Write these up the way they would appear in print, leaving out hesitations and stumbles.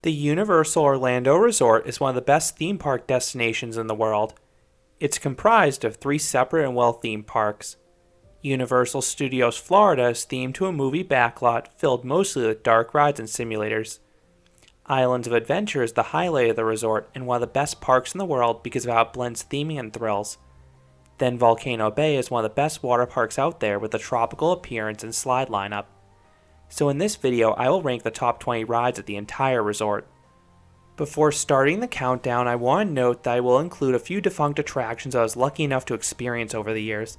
The Universal Orlando Resort is one of the best theme park destinations in the world. It's comprised of three separate and well-themed parks. Universal Studios Florida is themed to a movie backlot filled mostly with dark rides and simulators. Islands of Adventure is the highlight of the resort and one of the best parks in the world because of how it blends theming and thrills. Then Volcano Bay is one of the best water parks out there with a tropical appearance and slide lineup. So in this video, I will rank the top 20 rides at the entire resort. Before starting the countdown, I want to note that I will include a few defunct attractions I was lucky enough to experience over the years.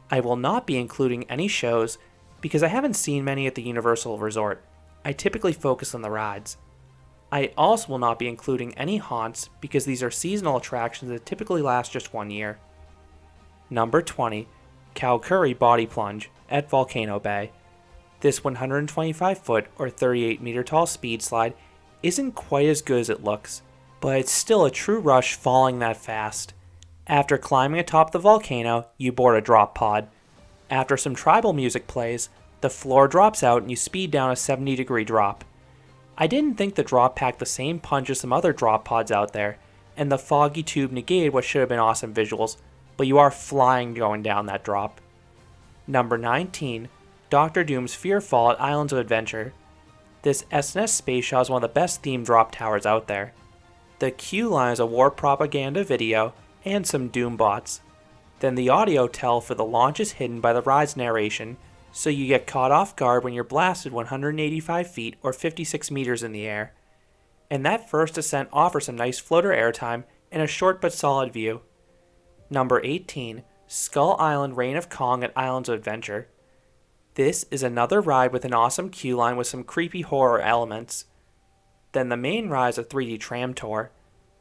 I will not be including any shows because I haven't seen many at the Universal Resort. I typically focus on the rides. I also will not be including any haunts because these are seasonal attractions that typically last just 1 year. Number 20, Cow Curry Body Plunge at Volcano Bay. This 125-foot or 38-meter tall speed slide isn't quite as good as it looks, but it's still a true rush falling that fast. After climbing atop the volcano, you board a drop pod. After some tribal music plays, the floor drops out and you speed down a 70-degree drop. I didn't think the drop packed the same punch as some other drop pods out there, and the foggy tube negated what should have been awesome visuals, but you are flying going down that drop. Number 19, Doctor Doom's Fearfall at Islands of Adventure. This SNS space shuttle is one of the best themed drop towers out there. The queue line is a war propaganda video and some Doom bots. Then the audio tell for the launch is hidden by the ride's narration, so you get caught off guard when you're blasted 185 feet or 56 meters in the air. And that first ascent offers some nice floater airtime and a short but solid view. Number 18, Skull Island Reign of Kong at Islands of Adventure. This is another ride with an awesome queue line with some creepy horror elements. Then the main ride is a 3D tram tour.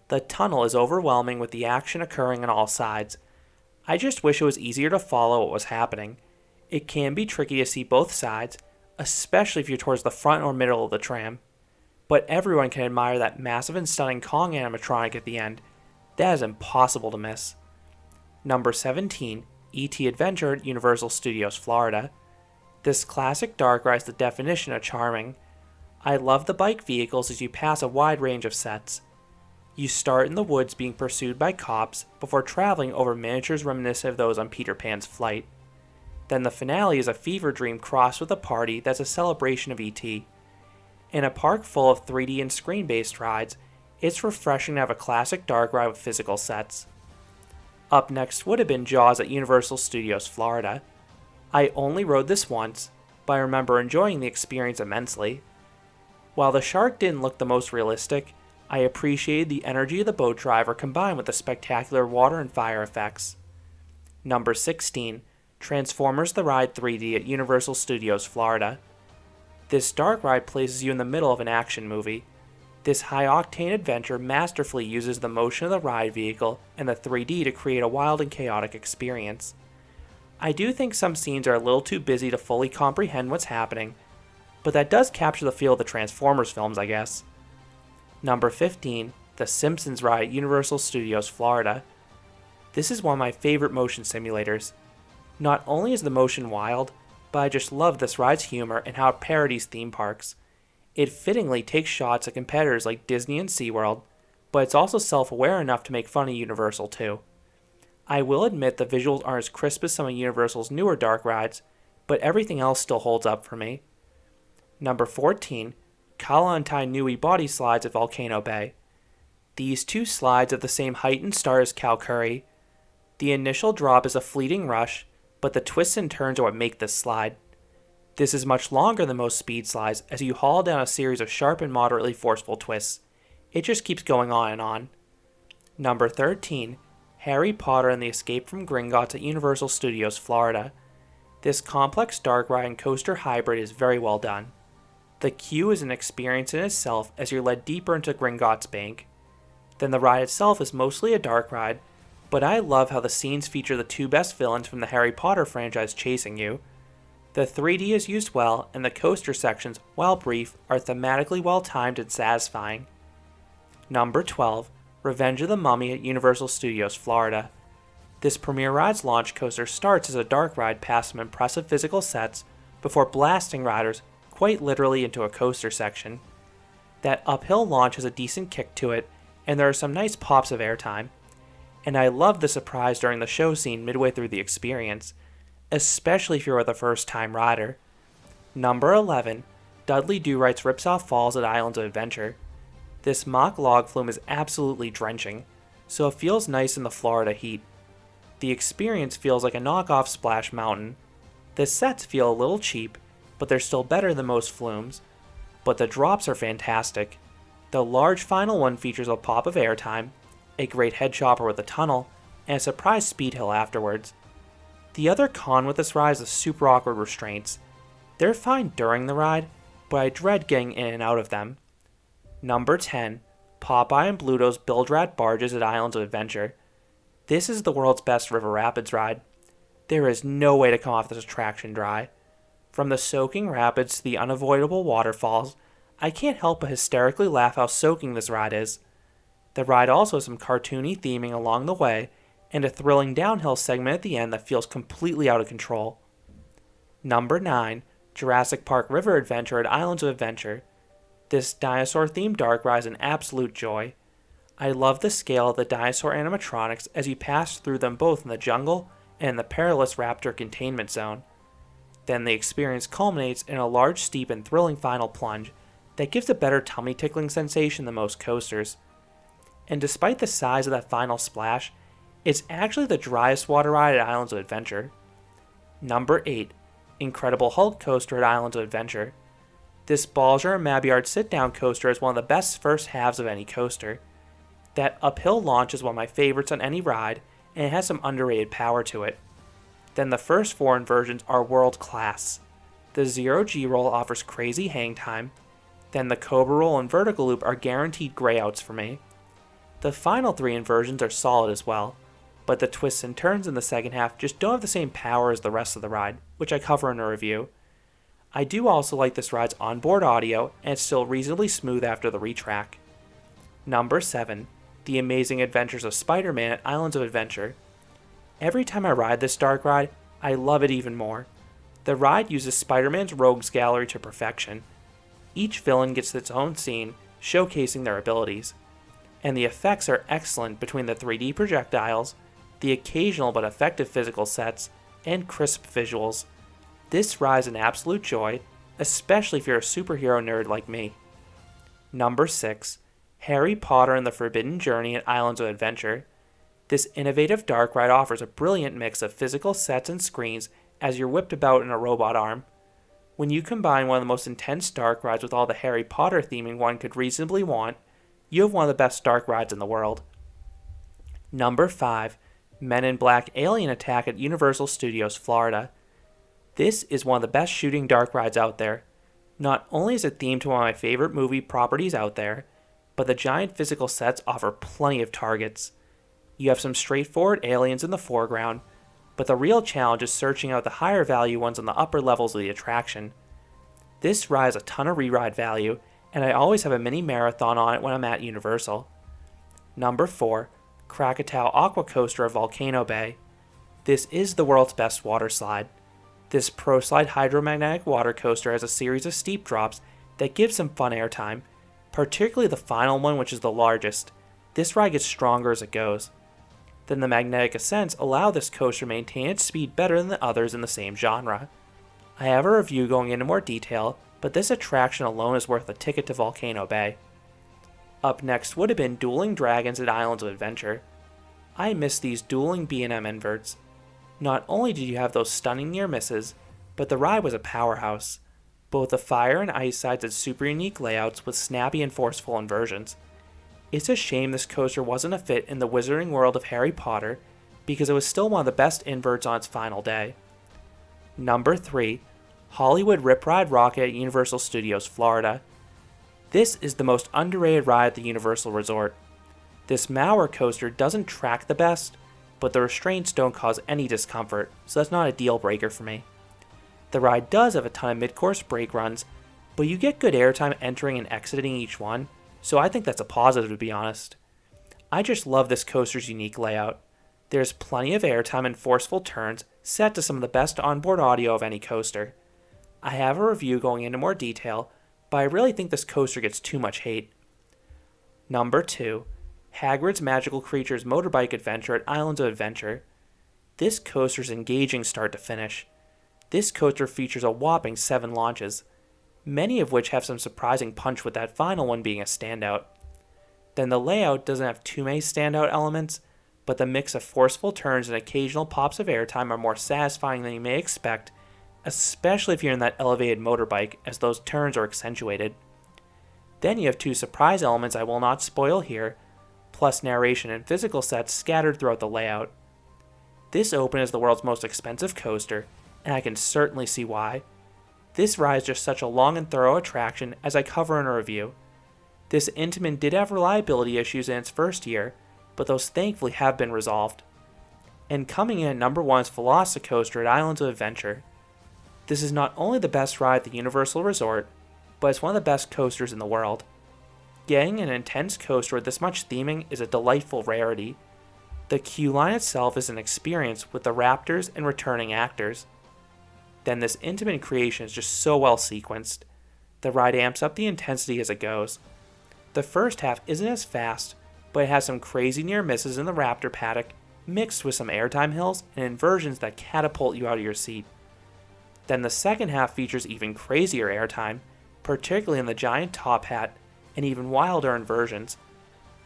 The tunnel is overwhelming with the action occurring on all sides. I just wish it was easier to follow what was happening. It can be tricky to see both sides, especially if you're towards the front or middle of the tram. But everyone can admire that massive and stunning Kong animatronic at the end. That is impossible to miss. Number 17, E.T. Adventure at Universal Studios Florida. This classic dark ride is the definition of charming. I love the bike vehicles as you pass a wide range of sets. You start in the woods being pursued by cops before traveling over miniatures reminiscent of those on Peter Pan's flight. Then the finale is a fever dream crossed with a party that's a celebration of E.T. In a park full of 3D and screen-based rides, it's refreshing to have a classic dark ride with physical sets. Up next would have been Jaws at Universal Studios Florida. I only rode this once, but I remember enjoying the experience immensely. While the shark didn't look the most realistic, I appreciated the energy of the boat driver combined with the spectacular water and fire effects. Number 16, Transformers the Ride 3D at Universal Studios Florida. This dark ride places you in the middle of an action movie. This high-octane adventure masterfully uses the motion of the ride vehicle and the 3D to create a wild and chaotic experience. I do think some scenes are a little too busy to fully comprehend what's happening, but that does capture the feel of the Transformers films, I guess. Number 15, the Simpsons ride at Universal Studios Florida. This is one of my favorite motion simulators. Not only is the motion wild, but I just love this ride's humor and how it parodies theme parks. It fittingly takes shots at competitors like Disney and SeaWorld, but it's also self-aware enough to make fun of Universal too. I will admit the visuals aren't as crisp as some of Universal's newer dark rides, but everything else still holds up for me. Number 14, Kala and Tai Nui body slides at Volcano Bay. These two slides have the same height and start as Cow Curry. The initial drop is a fleeting rush, but the twists and turns are what make this slide. This is much longer than most speed slides as you haul down a series of sharp and moderately forceful twists. It just keeps going on and on. Number 13, Harry Potter and the Escape from Gringotts at Universal Studios Florida. This complex dark ride and coaster hybrid is very well done. The queue is an experience in itself as you're led deeper into Gringotts Bank. Then the ride itself is mostly a dark ride, but I love how the scenes feature the two best villains from the Harry Potter franchise chasing you. The 3D is used well, and the coaster sections, while brief, are thematically well timed and satisfying. Number 12, Revenge of the Mummy at Universal Studios Florida. This Premier Rides launch coaster starts as a dark ride past some impressive physical sets before blasting riders quite literally into a coaster section. That uphill launch has a decent kick to it, and there are some nice pops of airtime. And I love the surprise during the show scene midway through the experience, especially if you're a first-time rider. Number 11, Dudley Do-Right's Ripsaw Falls at Islands of Adventure. This mock log flume is absolutely drenching, so it feels nice in the Florida heat. The experience feels like a knockoff Splash Mountain. The sets feel a little cheap, but they're still better than most flumes. But the drops are fantastic. The large final one features a pop of airtime, a great head chopper with a tunnel, and a surprise speed hill afterwards. The other con with this ride is the super awkward restraints. They're fine during the ride, but I dread getting in and out of them. Number 10, Popeye and Bluto's Bilge-Rat Barges at Islands of Adventure. This is the world's best river rapids ride. There is no way to come off this attraction dry. From the soaking rapids to the unavoidable waterfalls, I can't help but hysterically laugh how soaking this ride is. The ride also has some cartoony theming along the way, and a thrilling downhill segment at the end that feels completely out of control. Number 9, Jurassic Park River Adventure at Islands of Adventure. This dinosaur-themed dark ride is an absolute joy. I love the scale of the dinosaur animatronics as you pass through them both in the jungle and in the perilous raptor containment zone. Then the experience culminates in a large, steep, and thrilling final plunge that gives a better tummy-tickling sensation than most coasters. And despite the size of that final splash, it's actually the driest water ride at Islands of Adventure. Number 8, Incredible Hulk Coaster at Islands of Adventure. This Balger and Mabillard sit-down coaster is one of the best first halves of any coaster. That uphill launch is one of my favorites on any ride, and it has some underrated power to it. Then the first 4 inversions are world class. The Zero G roll offers crazy hang time. Then the Cobra roll and vertical loop are guaranteed grayouts for me. The final 3 inversions are solid as well, but the twists and turns in the second half just don't have the same power as the rest of the ride, which I cover in a review. I do also like this ride's onboard audio, and it's still reasonably smooth after the retrack. Number 7, The Amazing Adventures of Spiderman at Islands of Adventure. Every time I ride this dark ride, I love it even more. The ride uses Spider-Man's rogues gallery to perfection. Each villain gets its own scene, showcasing their abilities. And the effects are excellent between the 3D projectiles, the occasional but effective physical sets, and crisp visuals. This ride is an absolute joy, especially if you're a superhero nerd like me. Number 6, Harry Potter and the Forbidden Journey at Islands of Adventure. This innovative dark ride offers a brilliant mix of physical sets and screens as you're whipped about in a robot arm. When you combine one of the most intense dark rides with all the Harry Potter theming one could reasonably want, you have one of the best dark rides in the world. Number 5, Men in Black Alien Attack at Universal Studios Florida. This is one of the best shooting dark rides out there. Not only is it themed to one of my favorite movie properties out there, but the giant physical sets offer plenty of targets. You have some straightforward aliens in the foreground, but the real challenge is searching out the higher value ones on the upper levels of the attraction. This ride has a ton of re-ride value, and I always have a mini marathon on it when I'm at Universal. Number 4, Krakatau Aqua Coaster at Volcano Bay. This is the world's best water slide. This Pro Slide hydromagnetic water coaster has a series of steep drops that give some fun airtime, particularly the final one, which is the largest. This ride gets stronger as it goes. Then the magnetic ascents allow this coaster to maintain its speed better than the others in the same genre. I have a review going into more detail, but this attraction alone is worth a ticket to Volcano Bay. Up next would have been Dueling Dragons at Islands of Adventure. I miss these dueling B&M inverts. Not only did you have those stunning near misses, but the ride was a powerhouse. Both the fire and ice sides had super unique layouts with snappy and forceful inversions. It's a shame this coaster wasn't a fit in the wizarding world of Harry Potter, because it was still one of the best inverts on its final day. Number 3, Hollywood Rip Ride Rockit at Universal Studios Florida. This is the most underrated ride at the Universal Resort. This Mauer coaster doesn't track the best, but the restraints don't cause any discomfort, so that's not a deal breaker for me. The ride does have a ton of mid-course brake runs, but you get good airtime entering and exiting each one, so I think that's a positive, to be honest. I just love this coaster's unique layout. There's plenty of airtime and forceful turns set to some of the best onboard audio of any coaster. I have a review going into more detail, but I really think this coaster gets too much hate. Number 2, Hagrid's Magical Creatures Motorbike Adventure at Islands of Adventure. This coaster's engaging start to finish. This coaster features a whopping 7 launches, many of which have some surprising punch with that final one being a standout. Then the layout doesn't have too many standout elements, but the mix of forceful turns and occasional pops of airtime are more satisfying than you may expect, especially if you're in that elevated motorbike, as those turns are accentuated. Then you have 2 surprise elements I will not spoil here, plus narration and physical sets scattered throughout the layout. This open is the world's most expensive coaster, and I can certainly see why. This ride is just such a long and thorough attraction, as I cover in a review. This Intamin did have reliability issues in its first year, but those thankfully have been resolved. And coming in at number 1 is Velocicoaster at Islands of Adventure. This is not only the best ride at the Universal Resort, but it's one of the best coasters in the world. Getting an intense coaster with this much theming is a delightful rarity. The queue line itself is an experience with the raptors and returning actors. Then this intimate creation is just so well sequenced. The ride amps up the intensity as it goes. The first half isn't as fast, but it has some crazy near misses in the raptor paddock, mixed with some airtime hills and inversions that catapult you out of your seat. Then the second half features even crazier airtime, particularly in the giant top hat, and even wilder inversions.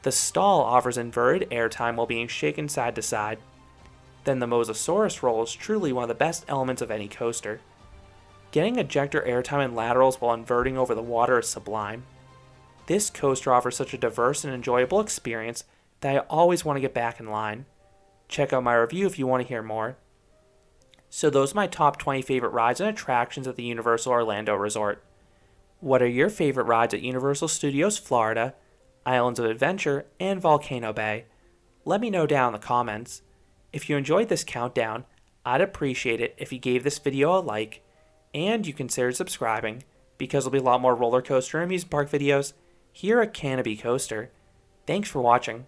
The stall offers inverted airtime while being shaken side to side. Then the Mosasaurus roll is truly one of the best elements of any coaster. Getting ejector airtime and laterals while inverting over the water is sublime. This coaster offers such a diverse and enjoyable experience that I always want to get back in line. Check out my review if you want to hear more. So those are my top 20 favorite rides and attractions at the Universal Orlando Resort. What are your favorite rides at Universal Studios Florida, Islands of Adventure, and Volcano Bay? Let me know down in the comments. If you enjoyed this countdown, I'd appreciate it if you gave this video a like, and you considered subscribing, because there'll be a lot more roller coaster and amusement park videos here at Canopy Coaster. Thanks for watching.